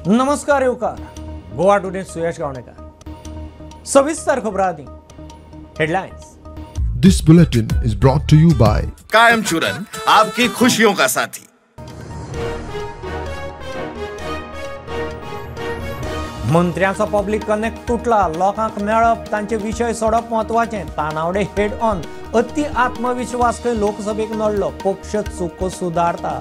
नमस्कार येवकार. गोवा टुडे सुयश गावणेकर. सविस्तर खबरां आदी headlines. This bulletin is brought to you by कायम चूरन, आपकी खुशियों का साथी. मंत्र्यांचो पब्लिक कनेक्ट तुटला. लोकांक मेळप, तांचे विशय सोडप महत्वाचे. Tanawade head on. अति आत्मविश्वास खंय लोकसभेक नडलो. पक्ष चुको सुदारता.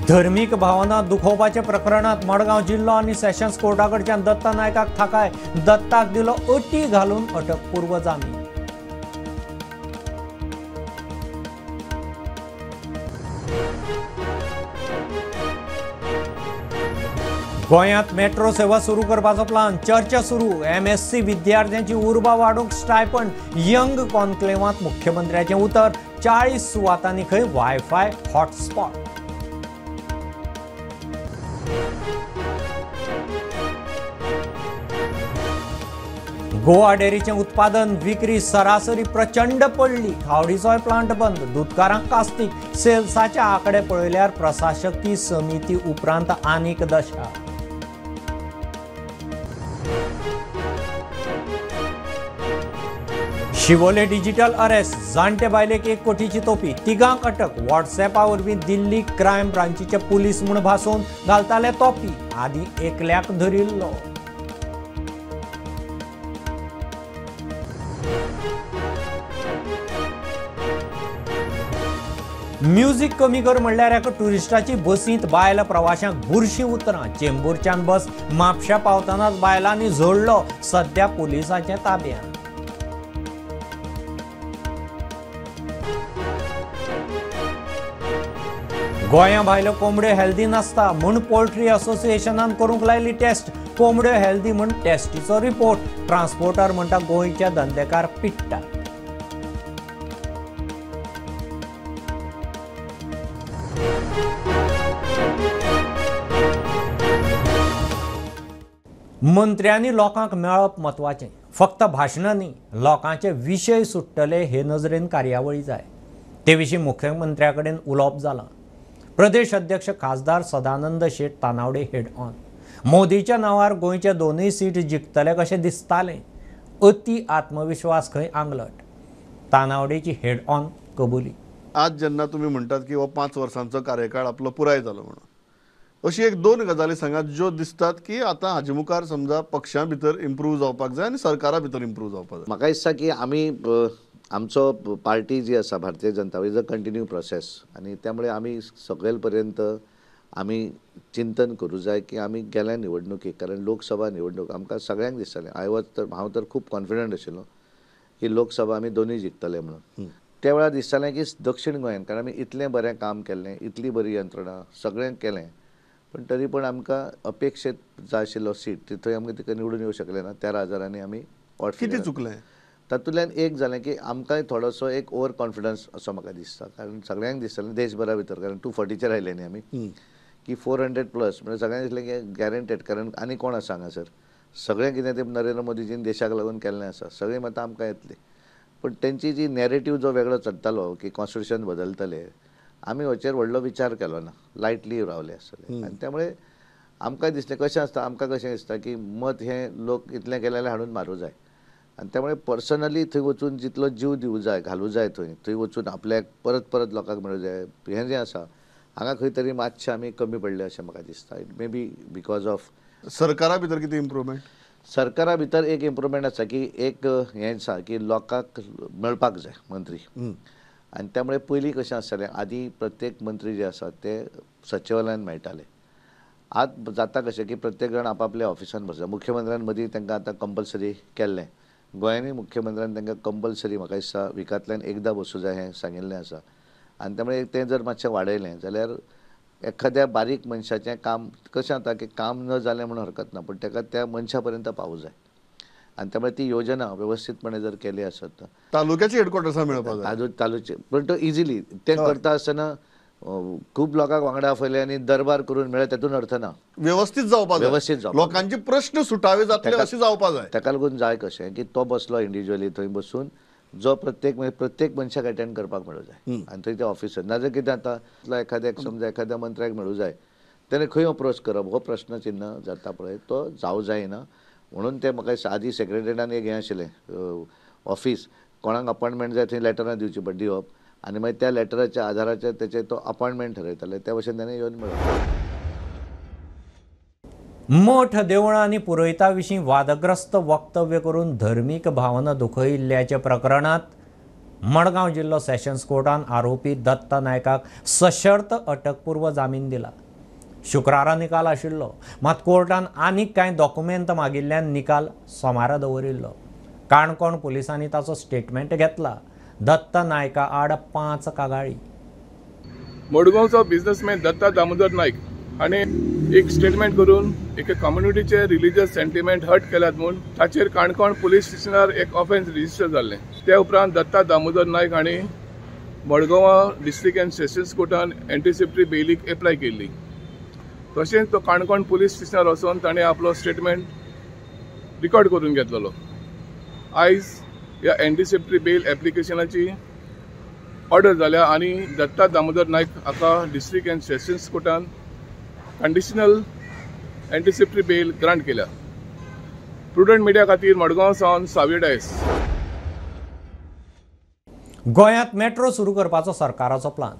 धर्मीक भावना दुखोवपाच्या प्रकरणात मडगांव जिल्लो आनी सेशन्स कोर्टाकडच्यान दत्ता नायकाक थाकाय. दत्ताक दिलो अटी घालून अटकपूर्व जामीन. गोंयांत मेट्रो सेवा सुरू करपाचो प्लान. चर्चा सुरू. MSc विद्यार्थ्यांची उर्बा वाडोवंक स्टायपंड. यंग कॉन्क्लेवांत मुख्यमंत्र्याचें उतर. 40 सुवातांनी खंय वायफाय हॉटस्पॉट. गोवा डेअरीचे उत्पादन विक्री सरासरी प्रचंड पडली. खावडीचोय प्लांट बंद. दुधकारांक कास्तीक. सेल्साचे आकडे पळयल्यार प्रशासकी समिती उपरांत आनीक दशा. Shivoli digital arrest. जाणटे बायलेक 1 कोटीची तोपी. तिगांक अटक. व्हॉट्सएपा वरवीं दिल्ली क्रायम ब्रांचीचे पुलीस म्हूण भासून घालताले तोपी. आदी एकल्याक धरिल्लो. म्युझिक कमी कर म्हणल्यार एका टुरिस्टाची बसींत बायल प्रवाशांक बुरशीं उतरां. चेंबूरच्यान बस म्हापश्या पावतनाच बायलांनी झोडलो. सध्या पुलिसांच्या ताब्यांत. गोंया भायल्यो कोंबड्यो हेल्दी नासता म्हूण पोल्ट्री असोसिएशनान करूंक लायली टेस्ट. कोंबड्यो हेल्दी म्हूण टेस्टीचो रिपोर्ट. ट्रान्सपोर्टर म्हणटा गोंयच्या धंदेकार पिट्टा. मंत्र्यांनी लोकांक मेळप महत्वाचें. फक्त भाशणां न्ही, लोकांचे विशय सुट्टले हे नजरेन कार्यावळी जाय. ते विशीं मुख्यमंत्र्या कडेन उलोवप जालां. प्रदेश अध्यक्ष खासदार सदानंद शेट तानावडे हेड ऑन. मोदीच्या नांवार गोंयचे 2 सीट जिखतले कशें दिसतालें. अति आत्मविश्वास खंय आंगलट. तानावडेची हेड ऑन कबुली. आज जेन्ना तुम्ही म्हणटात की हो 5 वर्सांचो कार्यकाळ आपलो पुराय जालो म्हणून, अशी 1-2 गजाली सांगात ज्यो दिसतात की आता हाजे मुखार समजा पक्षां भितर इम्प्रूव जावपाक जाय आनी सरकारा भितर इम्प्रूव जावपाक जाय. म्हाका दिसता की आमी आमचो पार्टी जी आसा Bharatiya Janata Party is a continue process आणि त्यामुळे आमी सकयल पर्यंत आमी चिंतन करूं जाय की आमी गेल्या निवडणुकीक, कारण लोकसभा निवडणूक आमकां सगळ्यांक दिसतालें, हांव तर खूब कॉन्फिडंट आशिल्लो की लोकसभा आमी दोनूय जिखतले म्हणून. त्या वेळार दिसतालें की दक्षिण गोंयांत, कारण आमी इतलें बरें काम केल्लें, इतली बरी यंत्रणा सगळें केलें, पण तरी पण आमकां अपेक्षीत जाय आशिल्लो सीट थंय आमकां तिका निवडून येवंक शकलें ना. 13,000 आमी वोट कितें चुकलें तातूंतल्यान एक जालें की आमकां थोडोसो एक ओवर कॉन्फिडन्स असो म्हाका दिसता, कारण सगळ्यांक दिसतालें देशभरा भितर, कारण 240 आयले न्ही आमी, की 400 प्लस म्हणजे सगळ्यांक दिसलें की गॅरंटेड, कारण आनी कोण आसा हांगासर, सगळें कितें ते नरेंद्र मोदीजीन देशाक लागून केल्लें आसा, सगळीं मतां आमकां येतली. पण तेंची जी नॅरेटिव्ह जो वेगळो चलतालो की कॉन्स्टिट्यूशन बदलतले, आमी हाचेर व्हडलो विचार केलो ना, लायटली रावले आसतले. आनी त्यामुळे आमकां दिसलें कशें आसता, आमकां कशें दिसता की मत हें लोक इतलें केलें हाडून मारूं जाय, आनी त्यामुळे पर्सनली थंय वचून जितलो जीव दिवं जाय, घालूं जाय, थंय वचून आपल्याक परत परत लोकांक मेळूं जाय, हें जें आसा हांगा खंय तरी मातशें आमी कमी पडले अशें म्हाका दिसता. It may be because of सरकारा भितर कितें इम्प्रूवमेंट. सरकारा भितर एक इम्प्रूवमेंट आसा की एक हें आसा की लोकांक मेळपाक जाय मंत्री, आनी त्यामुळे पयलीं कशें आसतालें, आदी प्रत्येक मंत्री जे आसा ते सचिवालयान मेळटाले. आज जाता कशें की प्रत्येक जाण आपापल्या ऑफिसान बसता. मुख्यमंत्र्यान मदीं तांकां आतां कंपल्सरी केल्लें, गोंयांनी मुख्यमंत्र्यान तांकां कंपल्सरी म्हाका दिसता विकांतल्यान एकदां बसूं जाय हें सांगिल्लें आसा. आनी त्यामुळे तें जर मातशें वाडयलें जाल्यार एखाद्या बारीक मनशाचें काम कशें जाता की काम न जालें म्हणून हरकत ना, पण ताका त्या मनशा पर्यंत पावूं जाय. आनी त्यामुळे ती योजना व्यवस्थितपणे जर केली आसत, तालुक्याची हेडक्वार्टर्सां मेळपाक जाय तालुचे, पण तो इजिली तें करता आसतना खूब लोकांक वांगडा आपयले आनी दरबार करून मेळ्ळे तातूंत अर्थ ना. व्यवस्थित जावपाक जाय, व्यवस्थित जावपाक लोकांचे प्रश्न सुटावे जातले अशें जावपाक जाय. ताका लागून जाय कशें की तो बसलो इंडिव्हिज्युअली थंय बसून जो प्रत्येक मनशाक अटेंड करपाक मेळूं जाय आनी थंय ते ऑफिसर नाजाल्यार कितें जाता एखाद्याक समजा एखाद्या मंत्र्याक मेळूं जाय तेणें खंय अप्रोच करप हो प्रश्न चिन्ह जाता पळय तो जावं जायना म्हणून ते म्हाका आदी सेक्रेटरीएटान एक हें आशिल्लें ऑफिस कोणाक अपॉइंटमेंट जाय थंय लेटरां दिवप आनी मागीर त्या लेटराच्या आधाराचेर तेचे तो अपॉइंटमेंट ठरयताले त्या भशेन ताणें येवन मेळप. मोठ देवळांनी पुरोहिता विशीं वादग्रस्त वक्तव्य करून धर्मीक भावना दुखयिल्ल्याच्या प्रकरणात मडगांव जिल्लो सेशन्स कोर्टान आरोपी दत्ता नायकाक सशर्त अटकपूर्व जामीन दिला. शुक्रारा निकाल आशिल्लो, मात कोर्टान आनीक कांय डॉक्युमेंट मागिल्ल्यान निकाल सोमारा दवरिल्लो. काणकोण पुलिसांनी ताचो स्टेटमेंट घेतला. दत्ता नायका आड 5 कागाळी. मडगांवचो बिझनेसमॅन दत्ता दामोदर नायक हाणें एक स्टेटमेंट करून एका कम्युनिटीचे रिलिजियस सेंटिमेंट हर्ट केल्यात म्हूण ताचेर काणकोण पुलीस स्टेशनार एक ऑफेन्स रजिस्टर जाल्लें. त्या उपरांत दत्ता दामोदर नायक हाणें मडगांव डिस्ट्रिक्ट एंड सेशन्स कोर्टान एंटीसिपेटरी बेलीक एप्लाय केल्ली. तशेंच तो काणकोण पुलीस स्टेशनार वचून ताणें आपलो स्टेटमेंट रिकॉर्ड करून घेतलेलो. आयज ह्या एंटीसिपेटरी बेल एप्लिकेशनाची ऑर्डर जाल्या आनी दत्ता दामोदर नायक हाका डिस्ट्रिक्ट एंड सेशन्स कोर्टान कंडिशनल एंटीसिपेटरी बेल ग्रांट केल्या. प्रुडंट मिडिया खातीर मडगांव सावन सावी डायस. गोंयांत मेट्रो सुरू करपाचो सरकाराचो प्लान.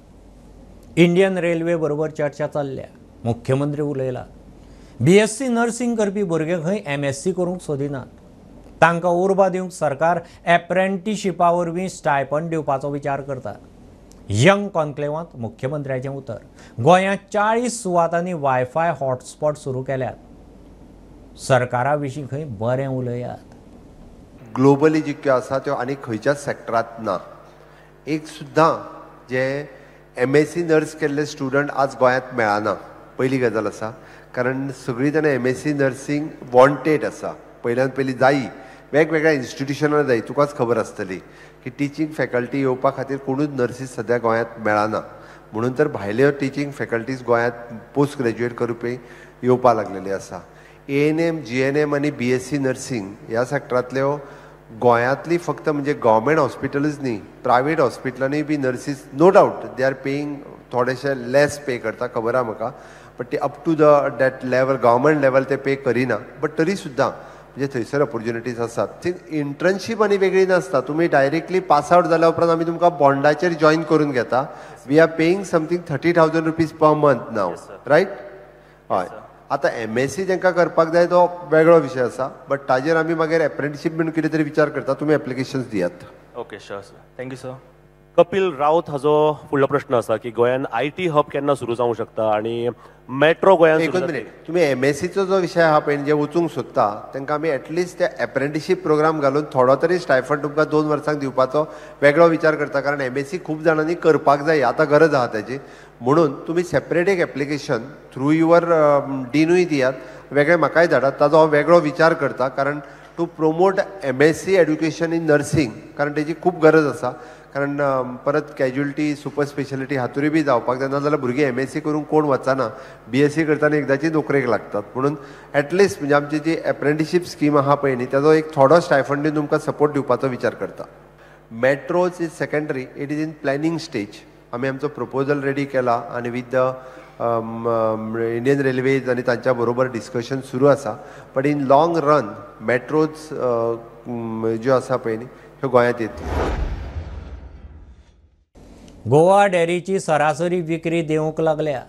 इंडियन रेल्वे बरोबर चर्चा चल्ल्या. मुख्यमंत्री उलयला. BSc नर्सिंग करपी भुरगे खंय MSc करूंक सोदिनात. तांकां उर्बा दिवंक सरकार एप्रेंटिशिपा वरवीं स्टायपंड दिवपाचो विचार करता. यंग कॉन्क्लेवांत मुख्यमंत्र्याचें उतर. गोंयांत 40 सुवातांनी वायफाय हॉटस्पॉट सुरू केल्यात. सरकारा विशीं खंय बरें उलयात. ग्लोबली जितक्यो आसा त्यो आनी खंयच्याच सॅक्टरांत ना. एक सुद्दां जे MSc नर्स केल्ले स्टुडंट आज गोंयांत मेळना. पयली गजाल आसा कारण सगळीं जाणां MSc नर्सिंग वॉन्टेड आसा. पयल्यान पयली जायी वेगवेगळ्या इन्स्टिट्युशनां जायी. तुकाच खबर आसतली की टिचींग फॅकल्टी येवपा खातीर कोणूच नर्सीस सद्या गोंयांत मेळना. म्हणून तर भायल्यो टिचींग फॅकल्टीज गोंयांत पोस्ट ग्रॅज्युएट करपी येवपा लागलेली आसा. ANM, GNM आनी BSc नर्सिंग ह्या सॅक्टरांतल्यो गोंयांतली फक्त म्हणजे गव्हर्मेंट हॉस्पिटलूच न्ही, प्रायवेट हॉस्पिटलांनी बी nurses no doubt they are paying थोडेशे लेस पे करता, खबर आहा म्हाका. बट ते up to that level government level ते पे करिना. बट तरी सुद्दां म्हणजे थंयसर ऑपॉर्च्युनिटीज आसात. ती इंटर्नशीप आनी वेगळी नासता. तुमी डायरेक्टली पास आउट जाल्या उपरांत आमी तुमकां बॉन्डाचेर जॉईन करून घेता. We are paying something 30,000 rupees per month now, right? हय. आतां MSc जेंकां करपाक जाय तो वेगळो विशय आसा. बट ताजेर आमी मागीर एप्रेंटिशीप म्हणून कितें तरी विचार करता. तुमी एप्लिकेशन्स दियात. Okay, sure sir. Thank you sir. Kapil Rawat हाजो फुडलो प्रश्न आसा की गोंयांत IT हब केन्ना सुरू जावंक शकता आनी मेट्रो गोंयांत. एकूच मिनीट. तुमी MScचो जो विशय आहा पळय जे वचूंक सोदता तांकां आमी एटलिस्ट ते एप्रेंटिशीप प्रोग्राम घालून थोडो तरी स्टायफंड तुमकां 2 वर्सांक दिवपाचो वेगळो विचार करता. कारण MSc खूब जाणांनी करपाक जाय, आतां गरज आहा ताची. म्हणून तुमी सेपरेट एक एप्लिकेशन थ्रू युअर डीनूय दियात, वेगळे म्हाकाय धाडात. ताजो हांव वेगळो विचार करता. कारण to promote MSc education in nursing कारण ताची खूब गरज आसा. कारण परत कॅज्युअलिटी सुपर स्पेशलिटी हातूंय बी जावपाक जाय. नाजाल्यार भुरगीं MSc करून कोण वचना, BSc करतना एकदाची नोकरेक लागतात. म्हणून एटलिस्ट म्हणजे आमची जी एप्रेंटिशीप स्कीम आहा पळय न्ही ताजो एक थोडो स्टायफंड दिवन तुमकां सपोर्ट दिवपाचो विचार करता. Metros is secondary, it is in planning stage. आमी आमचो प्रपोजल रेडी केला आनी विथ द इंडियन रेल्वेज आनी तांच्या बरोबर डिस्कशन सुरू आसा. But in long run metros ज्यो आसा पळय न्ही ह्यो गोंयांत येतल्यो. गोवा डेअरीची सरासरी विक्री देवूंक लागल्या.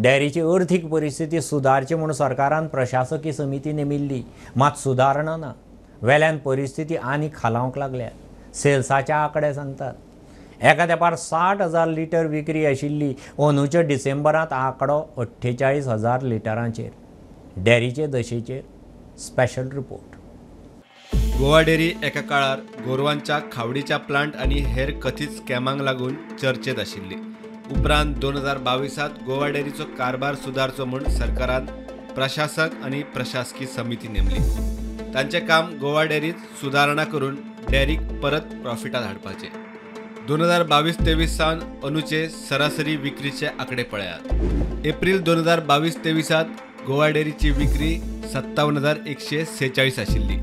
डेअरीची अर्थीक परिस्थिती सुदारची म्हणून सरकारान प्रशासकी समिती नेमिल्ली, मात सुदारणा ना. वेल्यान परिस्थिती आनी खालावंक लागल्या. सेल्साचे आंकडे सांगतात. एका तेंपार 60,000 लिटर विक्री आशिल्ली अंदूच्या डिसेंबरांत आंकडो 48,000 लिटरांचेर. डेअरीचे दशेचेर स्पेशल रिपोर्ट. गोवा डेअरी एका काळार गोरवांच्या खावडीच्या प्लांट आनी हेर कथीत स्कॅमांक लागून चर्चेत आशिल्ली. उपरांत 2022 गोवा डेअरीचो कारभार सुदारचो म्हूण सरकारान प्रशासक आनी प्रशासकी समिती नेमली. तांचें काम गोवा डेअरीत सुदारणा करून डेअरीक परत प्रॉफिटांत हाडपाचें. 2022-23 सावन अंदूचे सरासरी विक्रीचे आंकडे पळयात. एप्रील 2022-23 गोवा डेअरीची विक्री 57,146 आशिल्ली.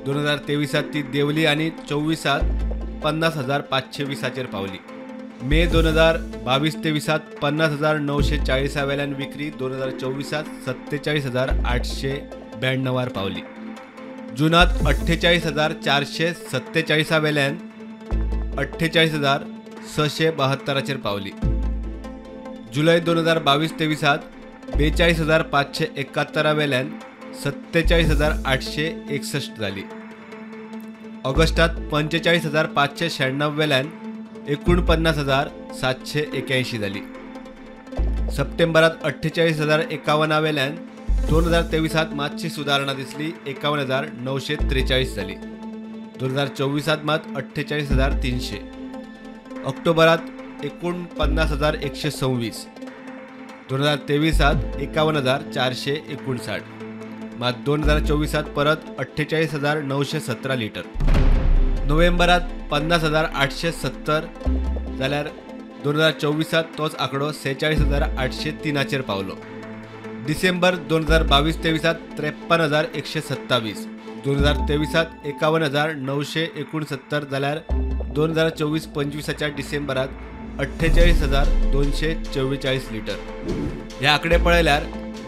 2023 ती देंवली आनी 24 50,520 पावली. मे 2022-23 50,940 वेल्यान विक्री 2024 47,892 पावली. जुनात 48,447 वेल्यान 48,672 पावली. जुलै 2022-23 42,571 वेल्यान 47,861 जाली. ऑगस्टात 45,596 वेल्यान 49,781 जाली. सप्टेंबरात 48,051 वेल्यान 2023 मातशी सुधारणा दिसली 51,943 जाली. 2024 मात 48,300. ऑक्टोबरात 49,126. 2023 51,459. मात 2024 परत 48,917 लिटर. नोव्हेंबरात 50,870 जाल्यार 2024 तोच आंकडो 46,803 पावलो. डिसेंबर 2022-23 53,127. 2023 51,969 जाल्यार 2024-25 डिसेंबरात 48,244 लिटर. हे आंकडे पळयल्यार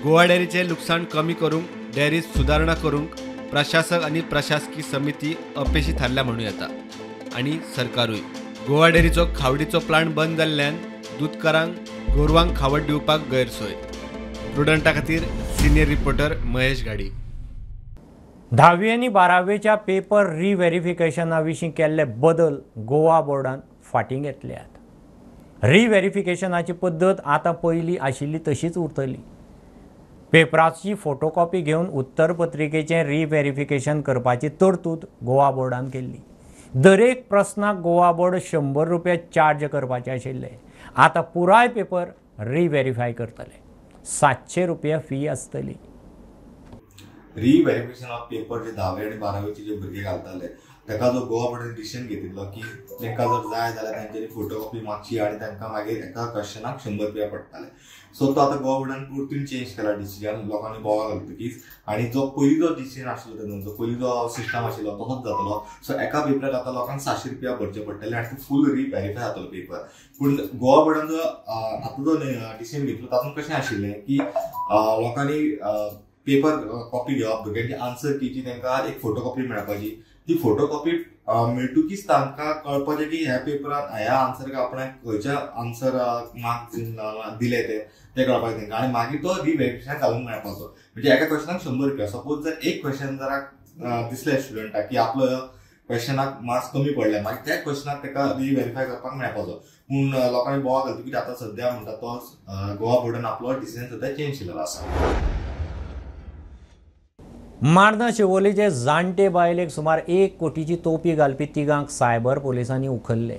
गोवा डेअरीचे लुकसाण कमी करूंक डेअरीत सुधारणा करूंक प्रशासक आणि प्रशासकीय समिती अपेशी थारल्या म्हणूं येता. आणि सरकारूय. गोवा डेअरीचो खावडीचो प्लांट बंद जाल्ल्यान दूधकारांक गोरवांक खावड दिवपाक गैरसोय. प्रुडंटा खातीर सिनियर रिपोर्टर महेश गाडी. 10वी आनी 12वेच्या पेपर रिव्हेरिफिकेशना विशीं केल्ले बदल गोवा बोर्डान फाटीं घेतल्यात. रिव्हेरिफिकेशनाची पद्दत आतां पयलीं आशिल्ली तशीच उरतली. पेपराची फोटोकॉपी घेवन उत्तरपत्रिकेचें रिव्हेरिफिकेशन करपाची तरतूद गोवा बोर्डान केल्ली. दरेक प्रस्नाक गोवा बोर्ड 100 रुपया चार्ज करपाचे आशिल्ले. आतां पुराय पेपर रिव्हेरीफाय करतले. 700 रुपया फी आसतली. रिव्हेरिफिकेशन ऑफ पेपर जे 10वी आणि 12वीचे जे भुरगे घालताले ताका जो गोवा बोर्डान डिसिजन घेतिल्लो की तांकां जर जाय जाल्यार तांच्यांनी फोटोकॉपी मागची आनी तांकां मागीर एका क्वेश्चनाक 100 रुपया पडटाले. सो तो आतां गोवा बोर्डान परतून चेंज केला डिसिजन लोकांनी बोवाळ घालतकीच. आनी जो पयलीं डिसिजन आशिल्लो तेजो पयलीं जो सिस्टम आशिल्लो तसोच जातलो. सो एका पेपराक आतां लोकांक 700 रुपया भरचे पडटले आनी फूल रिव्हेरीफाय जातलो पेपर. पूण गोवा बोर्डान जो आतां जो डिसिजन घेतलो तातूंत कशें आशिल्लें की लोकांनी पेपर कॉपी घेवप भुरग्यांची आन्सर कीची तांकां एक फोटोकॉपी मेळपाची. ती फोटोकॉपी मेळटकीच तांकां कळपाचें की ह्या पेपरान ह्या आन्सराक आपणाक खंयच्या आन्सर मार्क्स दिले ते कळपाचें तांकां. आनी मागीर तो रिव्हेरिफिकेशन घालूंक मेळपाचो. म्हणजे एका क्वेश्चनाक 100 रुपया. सपोज जर एक क्वेश्चन जर दिसलें स्टुडंटाक की आपलो क्वेश्चनाक मार्क्स कमी पडले मागीर त्या क्वेश्चनाक ताका रिव्हेरीफाय करपाक मेळपाचो. पूण लोकांनी बोवाळ घालतकीच आतां सद्या म्हणटा तो गोवा बोर्डान आपलो डिसिजन सद्या चेंज केलेलो आसा. मार्दा शिवोलीचे जाणटे बायलेक सुमार 1 कोटीची तोपी घालपी तिगांक सायबर पोलिसांनी उखल्ले.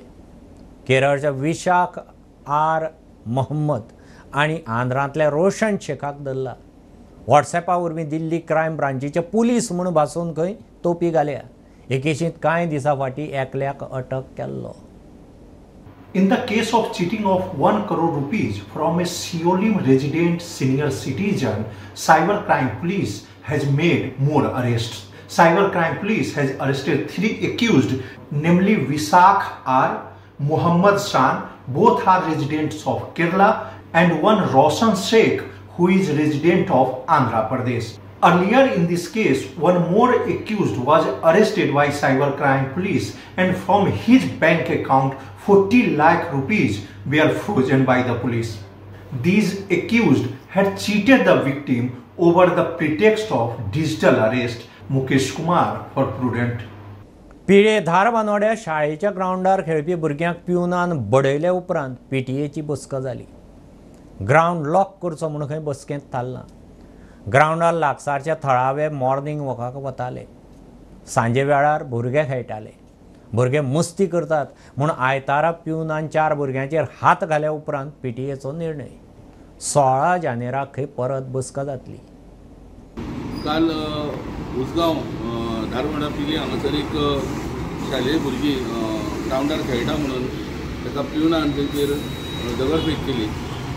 केरळच्या विशाख आर मोहम्मद आनी आंध्रांतल्या रोशन शेखाक धरला. व्हॉट्सॅपा वरवीं दिल्ली क्रायम ब्रांचीचे पुलीस म्हूण भासून खंय तोपी घाल्या. एकेशींत कांय दिसां फाटीं एकल्याक अटक केल्लो. In the case of cheating of 1 crore rupees from a Siolim resident senior citizen, Cybercrime Police has made more arrests. Cybercrime Police has arrested 3 accused, namely Vishakh R, Muhammad Shan, both are residents of Kerala, and one Roshan Sheikh, who is resident of Andhra Pradesh. Earlier in this case, one more accused was arrested by Cybercrime Police, and from his bank account 40 lakh rupees were frozen by the police. These accused had cheated the victim over the pretext of digital arrest. Mukesh Kumar for Prudent. पिळे धारबानोड्या शाळेच्या ग्राउंडार खेळपी भुरग्यांक पिवनान बडयले उपरांत पीटीएची बसका जाली. Ground lock करचो म्हूण खंय बसकेंत थारला. ग्राउंडार लागसारच्या थळावे मॉर्निंग वॉकाक वताले. सांजे वेळार भुरगे खेळटाले. भुरगे मस्ती करतात म्हूण आयतारा पिवनान 4 भुरग्यांचेर हात घाल्या उपरांत पीटीएचो निर्णय. 16 जानेराक खंय परत बसका जातली. काल उसगांव धारवाडा पिली हांगासर एक शालेय भुरगीं ग्राउंडार खेळटा म्हणून ताका पिवनान तांचेर दगडफेक केली.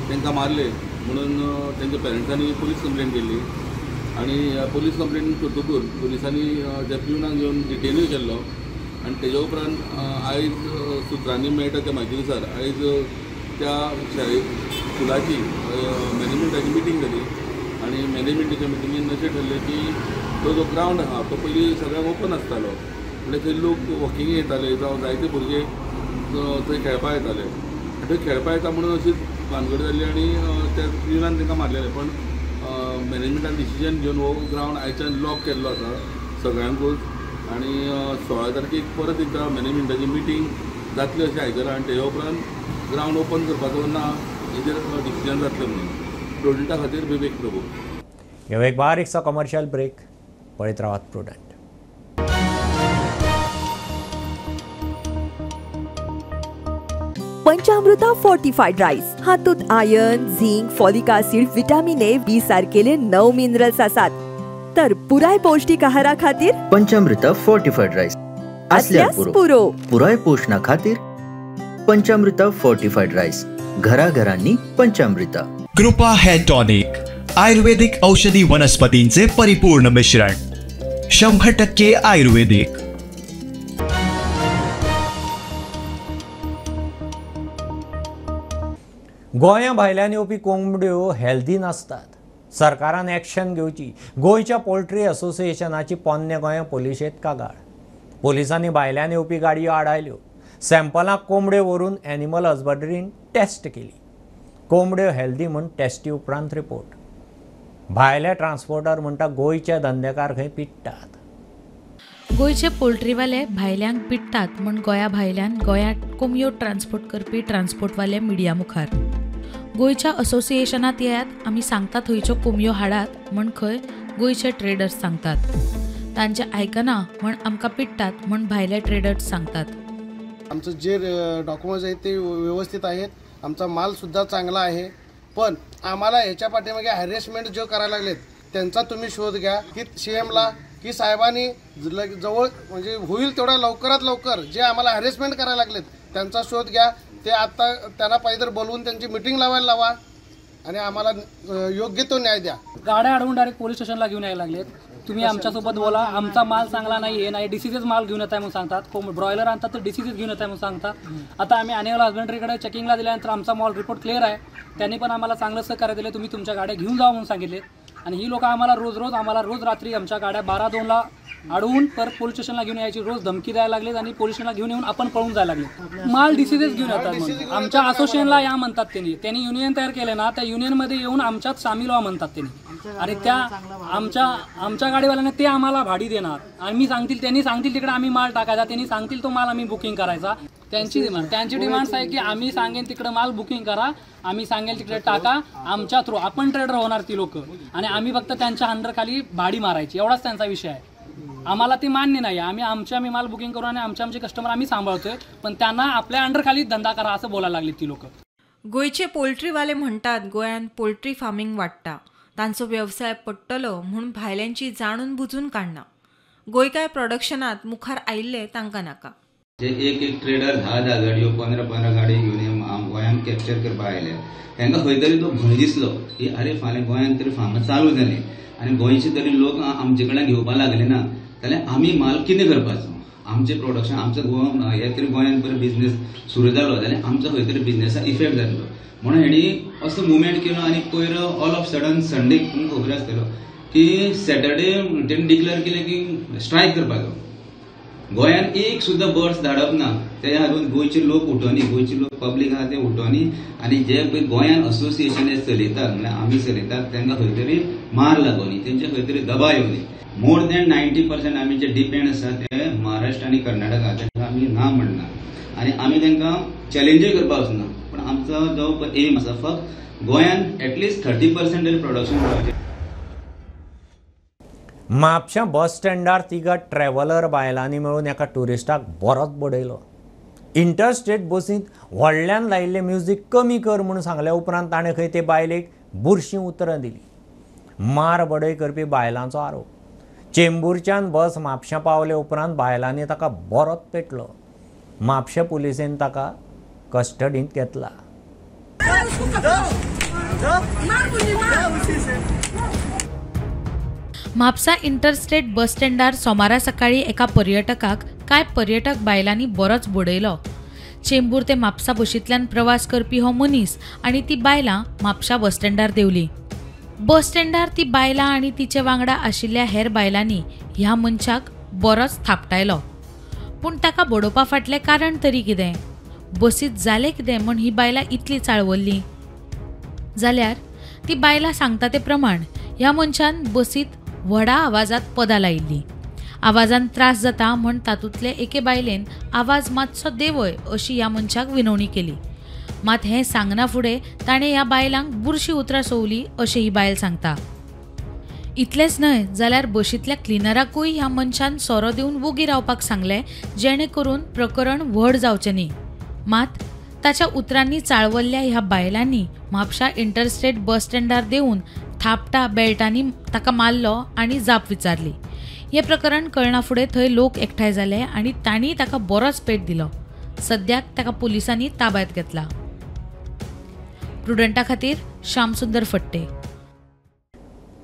तांकां मारले म्हणून तांच्या पेरंट्सांनी पुलीस कंप्लेंट केली आनी पुलीस कंप्लेंट करतकूच पुलिसांनी त्या पिवनाक घेवन डिटेनूय केल्लो आनी तेजे उपरांत आयज सुत्रांनी मेळटा त्या म्हायती अनुसार आयज त्या स्कुलाची मॅनेजमेंटाची मिटींग जाली आनी मॅनेजमेंटाच्या मिटिंगेन अशें ठरलें की तो जो ग्रावंड आहा तो पयलीं सगळ्यांक ओपन आसतालो म्हणजे थंय लोक वॉकिंग येताले जावं जायते भुरगे थंय खेळपा येताले थंय खेळपा येता म्हणून अशीच भानगड जाल्ली आनी त्या युनान तांकां मारलेलें पण मॅनेजमेंटान डिसिजन घेवन हो ग्रावंड आयच्यान लॉक केल्लो आसा सगळ्यांकूच आनी 16 तारखेक परत एकदां मॅनेजमेंटाची मिटींग जातली अशें आयकलां आनी तेजे उपरांत ग्रावंड ओपन करपाचो ना हेजेर डिसिजन जातलें म्हणून स्टुडंटा खातीर विवेक प्रभू. ह्यो एक बारीकसो कमर्शियल ब्रेक पळयत रावात प्रुडंट. पंचामृता फोर्टिफाईड राईस हातूंत iron, zinc, folic acid, vitamin A, B सारकेले 9 मिनरल्स आसात. तर पुराय पौष्टिक आहारा खातीर पंचामृता फोर्टिफाईड राईस असल्यास पुरो पुराय पोषणा खातीर पंचामृता फोर्टिफाईड राईस. घराघरांनी पंचामृता. कृपा हेअर टॉनिक आयुर्वेदिक औषधी वनस्पतींचे परिपूर्ण मिश्रण 100% आयुर्वेदिक. गोंया भायल्यान येवपी कोंबड्यो हेल्दी नासतात. सरकारान एक्शन घेवची. गोंयच्या पोल्ट्री असोसिएशनाची पोन्ने गोंया पोलिशेत कागाळ. पोलिसांनी भायल्यान येवपी गाडयो आडायल्यो. सॅम्पलांक कोंबड्यो व्हरून एनिमल हजबंड्रीन टेस्ट केली. कोंबड्यो हेल्दी म्हूण टेस्टी उपरांत रिपोर्ट. भायले ट्रान्सपोर्टर म्हणटा गोंयचे धंदेकार खंय पिट्टात. गोंयचे पोल्ट्रीवाले भायल्यांक पिट्टात म्हूण गोंया भायल्यान गोंयांत कोंबयो ट्रान्सपोर्ट करपी ट्रान्सपोर्टवाले मिडिया मुखार. गोंयच्या असोसिएशनात येयात आमी सांगता थंयच्यो कोंबयो हाडात म्हूण खंय गोंयचे ट्रेडर्स सांगतात. तांचे आयकना म्हूण आमकां पिट्टात म्हूण भायले ट्रेडर्स सांगतात. आमचं जे डॉक्युमेंट्स आहेत ते व्यवस्थित आहेत. आमचा मालसुद्धा चांगला आहे. पण आम्हाला ह्याच्या पाठीमागे हॅरेसमेंट जो करायला लागलेत त्यांचा तुम्ही शोध घ्या की CMला की साहेबांनी जवळ म्हणजे होईल तेवढा लवकरात लवकर जे आम्हाला हॅरेसमेंट करायला लागलेत त्यांचा शोध घ्या. ते आता त्यांना पाहिजे बोलवून त्यांची मिटिंग लावायला लावा आणि आम्हाला योग्य तो न्याय द्या. गाड्या अडवून डायरेक्ट पोलीस स्टेशनला घेऊन यायला लागलेत. तुम्ही आमच्यासोबत बोला. आमचा माल चांगला नाही हे नाही डिसीजेस माल घेऊन येत आहे म्हणून सांगतात. ब्रॉयलर आणतात तर डिसीजेस घेऊन येत आहे म्हणून सांगतात. आता आम्ही ॲनिमल हजबंड्रीकडे चेकिंगला दिल्यानंतर आमचा मॉल रिपोर्ट क्लिअर आहे. त्यांनी पण आम्हाला चांगलं सहकार्य दिले. तुम्ही तुमच्या गाड्या घेऊन जावा म्हणून सांगितले आणि ही लोक आम्हाला रोज रात्री आमच्या गाड्या 12-2ला अडवून परत पोलीस स्टेशनला घेऊन यायची रोज धमकी द्यायला लागलेत आणि पोलीस स्टेशनला घेऊन येऊन आपण पळून जायला लागले. माल डिसीजेस घेऊन येतात. आमच्या असोसिएशनला या म्हणतात. त्यांनी युनियन तयार केले ना त्या युनियनमध्ये येऊन आमच्यात सामील व्हा म्हणतात त्यांनी आणि त्या आमच्या गाडीवाल्यांना ते आम्हाला भाडी देणार आणि त्यांनी सांगतील तिकडे आम्ही माल टाकायचा. त्यांनी सांगतील तो माल आम्ही बुकिंग करायचा. त्यांची डिमांड्स आहे की आम्ही सांगेन तिकडे माल बुकिंग करा. आम्ही सांगेल तिकडे टाका. आमच्या थ्रू आपण ट्रेडर होणार ती लोक आणि आम्ही फक्त त्यांच्या अंडरखाली भाडी मारायची. एवढाच त्यांचा विषय आहे. आम्हाला ते मान्य नाही. आम्ही माल बुकिंग करू आणि आमचे कस्टमर आम्ही सांभाळतोय पण त्यांना आपल्या अंडरखाली धंदा करा असं बोलायला लागली ती लोक. गोयचे पोल्ट्रीवाले म्हणतात गोंयांत पोल्ट्री फार्मिंग वाडटा. तांचो व्यवसाय पडटलो म्हूण भायल्यांची जाणून बुजून काडना. गोंयकार प्रोडक्शनात मुखार आयिल्ले तांकां नाका. जे एक ट्रेडर 10 गाडयो 15 गाडी घेवन गोंयांत कॅप्चर करपाक आयले तांकां खंय तरी तो भंय दिसलो की अरे फाल्यां गोंयांत तरी फार्मां चालू जाली आनी गोंयचे तरी लोक आमचे कडल्यान घेवपाक लागले ना जाल्यार आमी माल कितें करपाचो. आमचें प्रोडक्शन आमचो हे तरी गोंयांत बरो बिझनेस सुरू जालो जाल्यार आमचो खंय तरी बिझनेसाक इफेक्ट जातलो म्हणून हेणी असो मुवमेंट केलो. आनी पयर ऑल ऑफ सडन संडे तुमकां खबर आसतलो की सॅटर्डे तेणी डिक्लेअर केलें की स्ट्रायक करपाचो. गोंयांत एक सुद्दां बर्ड्स धाडप ना. ते हातूंत गोंयचे लोक उठोनी गोंयचे लोक पब्लीक आहा ते उठोनी आनी जे पळय गोंयांत असोसिएशन चलयतात म्हळ्यार आमी चलयतात तांकां खंय तरी मार लागोनी तेंचे खंय तरी दबाव येवनी. मोर दॅन 90% आमी जे डिपेंड आसा ते महाराष्ट्र आनी कर्नाटका तांकां आमी ना म्हणना आनी आमी तांकां चॅलेंजूय करपाक वचना. पूण आमचो जो एम आसा फक्त गोंयांत एटलिस्ट 30% तरी प्रोडक्शन करपाचें. म्हापश्या बस स्टँडार तिगा ट्रॅव्हलर बायलांनी मेळून एका ट्युरिस्टाक बरोच बडयलो. इंटरस्टेट बसींत व्हडल्यान लायिल्लें म्युजीक कमी कर म्हणून सांगल्या उपरांत ताणें खंय ते बायलेक बुरशीं उतरां दिलीं. मार बडय करपी बायलांचो आरोप. चेंबूरच्यान बस म्हापश्यां पावले उपरांत बायलांनी ताका बरोच पेटलो. म्हापश्या पुलिसेन ताका कस्टडींत घेतला. म्हापसा इंटरस्टेट बस स्टँडार सोमारा सकाळी एका पर्यटकाक कांय पर्यटक बायलांनी बरोच बुडयलो. चेंबूर ते म्हापसा बशींतल्यान प्रवास करपी हो मनीस आनी ती बायलां म्हापशा बस स्टँडार देवली. बस स्टँडार ती बायलां आनी तिचे वांगडा आशिल्ल्या हेर बायलांनी ह्या मनशाक बरोच थापटायलो. पूण ताका बडोवपा फाटलें कारण तरी कितें? बसीत जालें कितें म्हूण ही बायलां इतली चाळवल्लीं? जाल्यार ती बायलां सांगता ते प्रमाण ह्या मनशान बसीत व्हडा आवाजात पदां लायिल्लीं. आवाजान त्रास जाता म्हूण तातूंतले एके बायलेन आवाज मातसो देंवय अशी ह्या मनशाक विनवणी केली. मात हें सांगना फुडें ताणें ह्या बायलांक बुरशी उतरां सोवली अशें ही बायल सांगता. इतलेंच न्हय जाल्यार बशींतल्या क्लिनराकूय ह्या मनशान सोरो दिवन वोगी रावपाक सांगलें जेणे करून प्रकरण व्हड जावचें न्ही. मात ताच्या उतरांनी चाळवल्ल्या ह्या बायलांनी म्हापशा इंटरस्टेट बस स्टँडार देऊन थापटा बेल्टांनी ताका मारलो आनी जाप विचारली. हें प्रकरण कळना फुडें थंय लोक एकठांय जाले आनी तांणी ताका बरोच पेट दिलो. सद्याक ताका पुलिसांनी ताब्यांत घेतला. प्रुडंटा खातीर श्यामसुंदर फट्टे.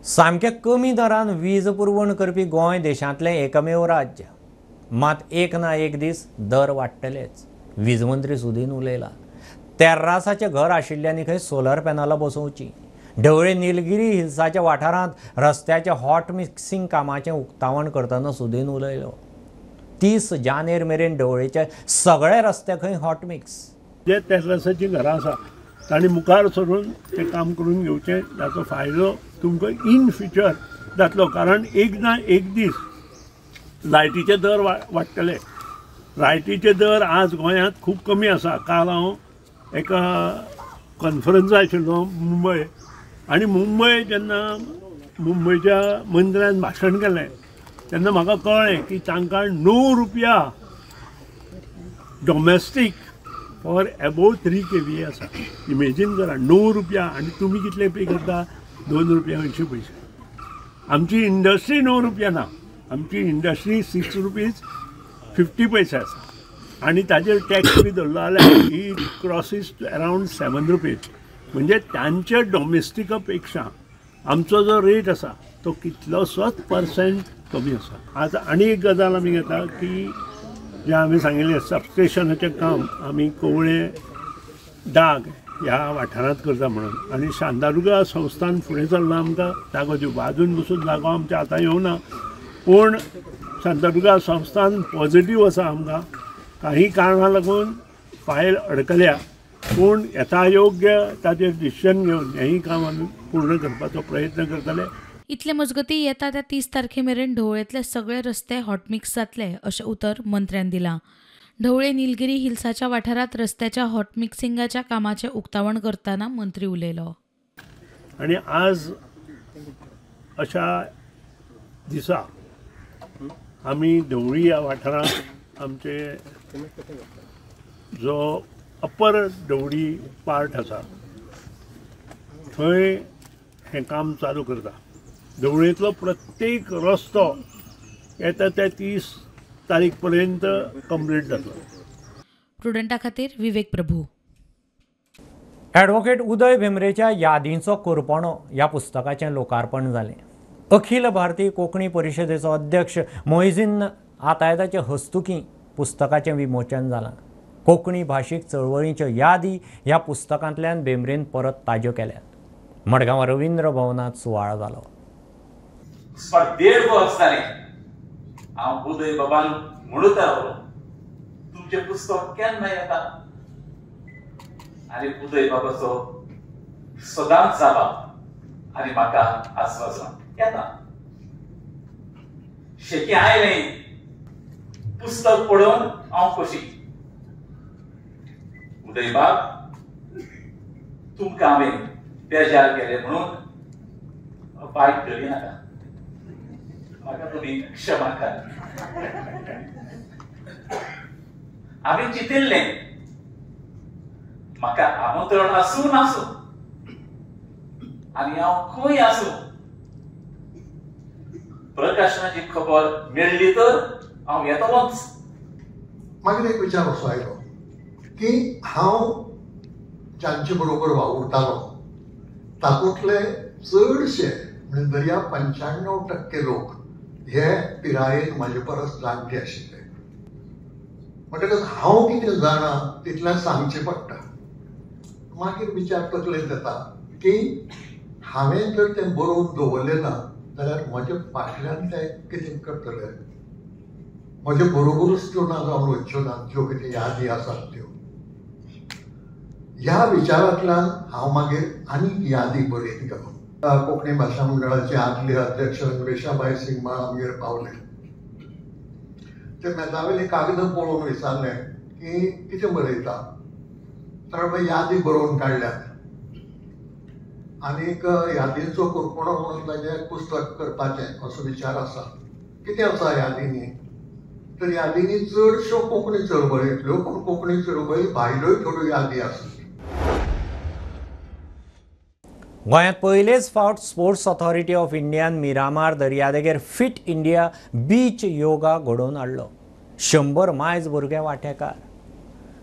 सामक्या कमी दरान वीज पुरवण करपी गोंय देशांतलें एकमेव राज्य. मात एक ना एक दीस दर वाडटलेच. वीज मंत्री सुदीन उलयला. तेर्रासाचें घर आशिल्ल्यांनी खंय सोलर पॅनलां बसोवची. ढवळे निलगिरी हिल्साच्या वाठारांत रस्त्याच्या हॉट मिक्सिंग कामाचें उक्तावण करतना सुदीन उलयलो. 30 जानेर मेरेन ढवळेचे सगळे रस्ते खंय हॉट मिक्स. जे तेर्रासाची घरां आसा तांणी मुखार सरून ते काम करून घेवचें. ताचो फायदो तुमकां इन फ्युचर जातलो. कारण एक ना एक दीस लायटीचे दर वाडटले. लायटीचे दर आज गोंयांत खूब कमी आसा. काल हांव एका कॉन्फरन्सा आशिल्लो मुंबय आनी मुंबय जेन्ना मुंबयच्या मंदिरांत भाशण केलें तेन्ना म्हाका कळ्ळें की तांकां 9 रुपया डॉमेस्टीक फॉर एबोव 3 kVA आसा. इमेजीन करा 9 रुपया आनी तुमी कितले पे करता 2 रुपया 80 पैसे. आमची इंडस्ट्री 9 रुपया ना. आमची इंडस्ट्री 6 रुपीज 50 पैसे आसा आनी ताजेर टॅक्स बी धरलो जाल्यार ही क्रॉसीस अरावंड 7 रुपीज. म्हणजे त्यांच्या डॉमेस्टिका पेक्षा आमचो जो रेट आसा तो कितलोसोच % कमी आसा. आतां आनी एक गजाल आमी घेता की जे आमी सांगिल्लें सबस्टेशनाचें काम आमी कवळे डाग ह्या वाठारांत करता म्हणून. आनी शांतादुर्गा संस्थान फुडें सरला आमकां जागो दिवपा. आजून पसून जागो आमच्या आतां येवना. पूण शांतादुर्गा संस्थान पॉझिटीव आसा. आमकां काही कारणां लागून फायल अडकल्या. पूण यथायोग्य ताचेर डिसिजन घेवन हेंय काम आमी पूर्ण करपाचो प्रयत्न करतले. इतले मजगती येता त्या 30 तारखे मेरेन ढवळेंतले सगळे रस्ते हॉटमिक्स जातले अशें उतर मंत्र्यान दिलां. ढवळे निलगिरी हिल्साच्या वाठारांत रस्त्याच्या हॉटमिक्सिंगाच्या कामाचें उक्तावण करतना मंत्री उलयलो. आनी आज अशा दिसा आमी ढवळी ह्या वाठारांत आमचे जो अप्पर ढवळी पार्ट आसा थंय हें काम चालू करता. ढवळेंतलो प्रत्येक रस्तो येता ते 30 तारीख पर्यंत कंप्लीट जातलो. प्रुडंटा खातीर विवेक प्रभू. ॲडव्होकेट उदय भेंब्रेच्या यादींचो कोरपणो ह्या पुस्तकाचें लोकार्पण जालें. अखिल भारतीय कोंकणी परिशदेचो अध्यक्ष मोइझीन आतायताचे हस्तुकीं पुस्तकाचें विमोचन जालां. कोंकणी भाशीक चळवळींच्यो यादी ह्या पुस्तकांतल्यान भेंब्रेन परत ताज्यो केल्यात. मडगांव रवींद्र भवनात सुवाळो जालो. 1.5 वर्स जालें हांव उदय बाबान म्हणूत रावलो तुमचें पुस्तक केन्ना येता. आनी उदय बाबाचो सदांच जाप आनी म्हाका आस्वासन येता. शेकी आयलें पुस्तक पळोवन हांव खोशी. उदय बाब तुमकां हांवें बेजार केलें म्हणून वायट धरी नाका. म्हाका तुमी क्षमा कर. हांवें चिंतिल्लें म्हाका आमंत्रण आसूं नासूं आनी हांव खंय आसूं प्रकाशनाची खबर मेळ्ळी तर हांव येतलोच. मागीर एक विचार असो आयलो की हांव जांचे बरोबर वावुरतालो तातूंतले चडशे म्हणजे दर्या 95% लोक हे पिरायेन म्हाजे परस जाणटे आशिल्ले. म्हणटकच हांव कितें जाणा तितलें सांगचें पडटा. मागीर विचार तकलेंत येता की हांवें जर तें बरोवन दवरलें ना जाल्यार म्हजे फाटल्यान ते कितें करतले, म्हजे बरोबरूच त्यो ना जावन वच्च्यो ना ज्यो कितें यादी आसात त्यो. ह्या विचारांतल्यान हांव मागीर आनीक यादी बरयत गेलो. कोंकणी भाशा मंडळाचे आदले अध्यक्ष रेशाबाई सिंगमाळ आमगेर पावले. ते मेजावेली कागद पळोवन विचारलें की कितें बरयता, तर हांवें यादी बरोवन काडल्यात. आनीक यादींचो कुरपणो म्हणून ताचें पुस्तक करपाचें असो विचार आसा. कितें आसा यादींनी, तर यादींनी चडश्यो कोंकणी चळवळींतल्यो, पूण कोंकणी चळवळी भायल्योय थोड्यो यादी आसात. गोंयांत पयलेच फावट sports authority of Indian Miramar दर्यादेगेर फिट इंडिया बीच योगा घडोवन हाडलो. 100 मायज भुरगे वांटेकार.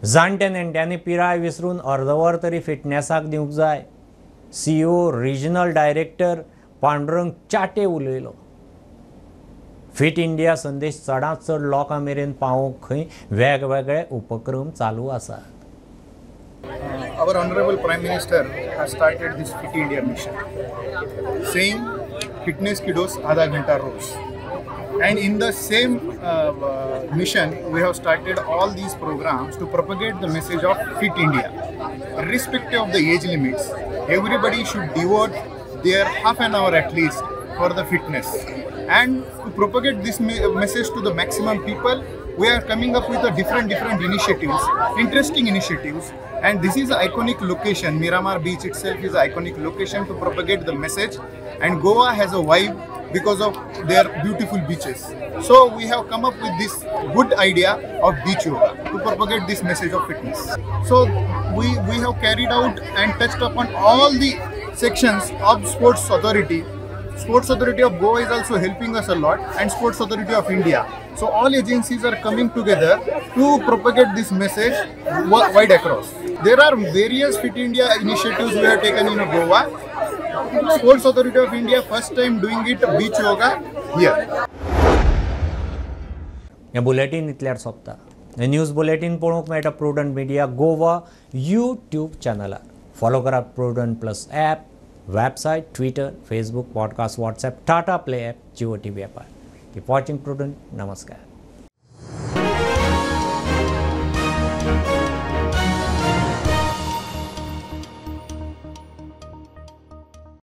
जाणटे नेणट्यांनी पिराय विसरून अर्दवर तरी फिटनेसाक दिवंक जाय. CEO regional director Pandurang Chate उलयलो. फिट इंडिया संदेश चडांत चड लोकां मेरेन पावोवंक खंय वेगवेगळे उपक्रम चालू आसात. Our Honorable Prime Minister has started this Fit India mission, saying fitness kiddos आधा घंटा रोज. And in the same mission, we have started all these programs to propagate the message of Fit India. Irrespective of the age limits, everybody should devote their half an hour at least for the fitness. And to propagate this message to the maximum people, we are coming up with a different initiatives, interesting initiatives. And this is an iconic location. Miramar Beach itself is an iconic location to propagate the message. And Goa has a vibe because of their beautiful beaches. So we have come up with this good idea of beach yoga to propagate this message of fitness. So we have carried out and touched upon all the sections of Sports Authority. Sports Authority of Goa is also helping us a lot, and Sports Authority of India. So all agencies are coming together to propagate this message wide across. There are various Fit India initiatives we have taken in Goa. Sports Authority of India first time doing it beach yoga here. हे bulletin इतल्यार सोंपता. हे news bulletin पळोवंक मेळटा prudent media Goa YouTube चॅनलार. Follow करात prudent plus app, website, Twitter, Facebook, podcast, WhatsApp, Tata play app, Jio TV ॲपार. Keep watching prudent. नमस्कार.